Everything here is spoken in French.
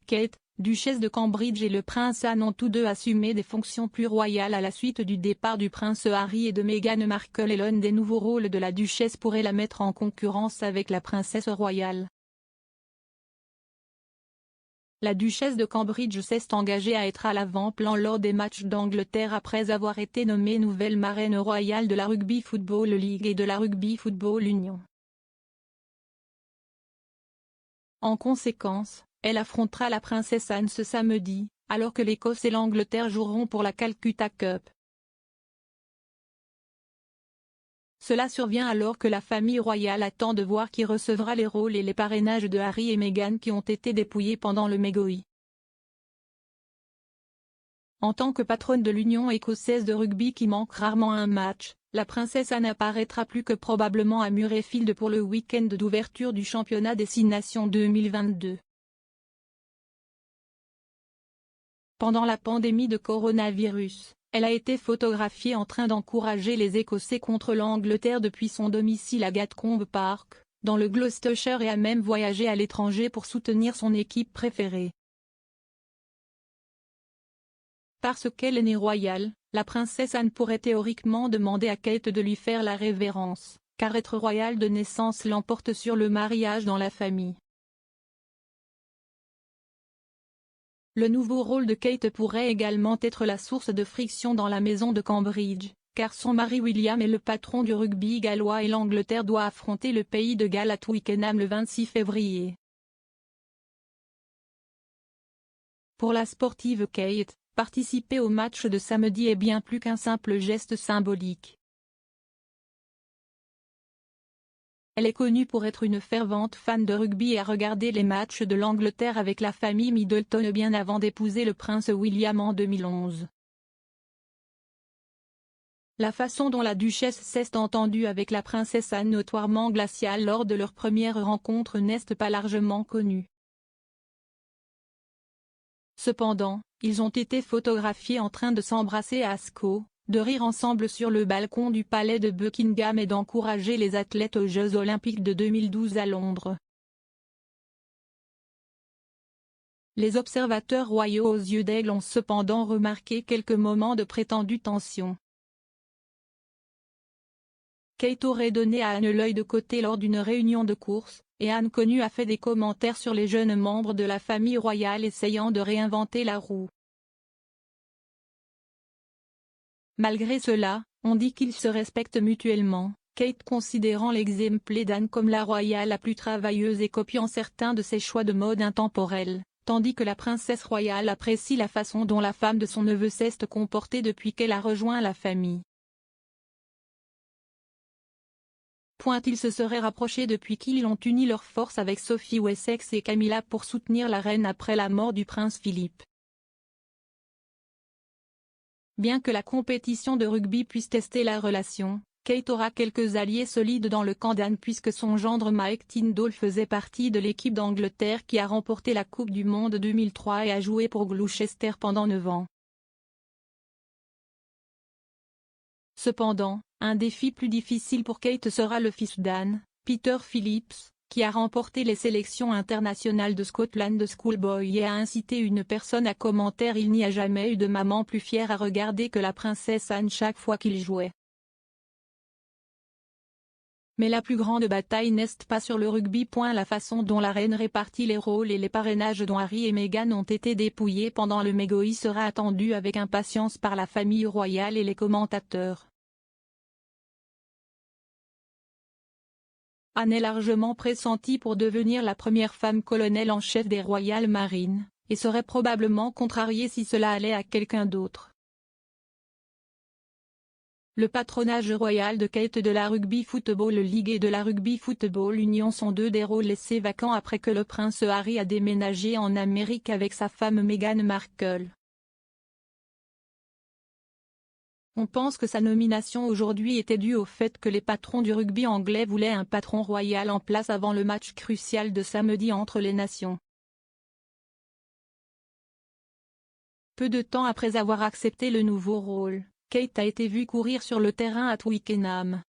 Kate, duchesse de Cambridge et le prince Anne ont tous deux assumé des fonctions plus royales à la suite du départ du prince Harry et de Meghan Markle, et l'un des nouveaux rôles de la duchesse pourrait la mettre en concurrence avec la princesse royale. La duchesse de Cambridge s'est engagée à être à l'avant-plan lors des matchs d'Angleterre après avoir été nommée nouvelle marraine royale de la Rugby Football League et de la Rugby Football Union. En conséquence, elle affrontera la princesse Anne ce samedi, alors que l'Écosse et l'Angleterre joueront pour la Calcutta Cup. Cela survient alors que la famille royale attend de voir qui recevra les rôles et les parrainages de Harry et Meghan qui ont été dépouillés pendant le mégoï. En tant que patronne de l'Union écossaise de rugby qui manque rarement un match, la princesse Anne apparaîtra plus que probablement à Murrayfield pour le week-end d'ouverture du championnat des Six Nations 2022. Pendant la pandémie de coronavirus, elle a été photographiée en train d'encourager les Écossais contre l'Angleterre depuis son domicile à Gatcombe Park, dans le Gloucestershire, et a même voyagé à l'étranger pour soutenir son équipe préférée. Parce qu'elle est née royale, la princesse Anne pourrait théoriquement demander à Kate de lui faire la révérence, car être royale de naissance l'emporte sur le mariage dans la famille. Le nouveau rôle de Kate pourrait également être la source de friction dans la maison de Cambridge, car son mari William est le patron du rugby gallois et l'Angleterre doit affronter le pays de Galles à Twickenham le 26 février. Pour la sportive Kate, participer au match de samedi est bien plus qu'un simple geste symbolique. Elle est connue pour être une fervente fan de rugby et a regardé les matchs de l'Angleterre avec la famille Middleton bien avant d'épouser le prince William en 2011. La façon dont la duchesse s'est entendue avec la princesse Anne, notoirement glaciale lors de leur première rencontre, n'est pas largement connue. Cependant, ils ont été photographiés en train de s'embrasser à Ascot, de rire ensemble sur le balcon du palais de Buckingham et d'encourager les athlètes aux Jeux Olympiques de 2012 à Londres. Les observateurs royaux aux yeux d'aigle ont cependant remarqué quelques moments de prétendue tension. Kate aurait donné à Anne l'œil de côté lors d'une réunion de course, et Anne connue a fait des commentaires sur les jeunes membres de la famille royale essayant de réinventer la roue. Malgré cela, on dit qu'ils se respectent mutuellement, Kate considérant l'exemple d'Anne comme la royale la plus travailleuse et copiant certains de ses choix de mode intemporels, tandis que la princesse royale apprécie la façon dont la femme de son neveu s'est comportée depuis qu'elle a rejoint la famille. Ils se seraient rapprochés depuis qu'ils ont uni leurs forces avec Sophie Wessex et Camilla pour soutenir la reine après la mort du prince Philippe. Bien que la compétition de rugby puisse tester la relation, Kate aura quelques alliés solides dans le camp d'Anne puisque son gendre Mike Tindall faisait partie de l'équipe d'Angleterre qui a remporté la Coupe du Monde 2003 et a joué pour Gloucester pendant 9 ans. Cependant, un défi plus difficile pour Kate sera le fils d'Anne, Peter Phillips, qui a remporté les sélections internationales de Scotland Schoolboy et a incité une personne à commentaire: il n'y a jamais eu de maman plus fière à regarder que la princesse Anne chaque fois qu'il jouait. Mais la plus grande bataille n'est pas sur le rugby. La façon dont la reine répartit les rôles et les parrainages dont Harry et Meghan ont été dépouillés pendant le mégoï sera attendue avec impatience par la famille royale et les commentateurs. Anne est largement pressentie pour devenir la première femme colonel en chef des Royal Marines, et serait probablement contrariée si cela allait à quelqu'un d'autre. Le patronage royal de Kate de la Rugby Football League et de la Rugby Football Union sont deux des rôles laissés vacants après que le prince Harry a déménagé en Amérique avec sa femme Meghan Markle. On pense que sa nomination aujourd'hui était due au fait que les patrons du rugby anglais voulaient un patron royal en place avant le match crucial de samedi entre les nations. Peu de temps après avoir accepté le nouveau rôle, Kate a été vue courir sur le terrain à Twickenham.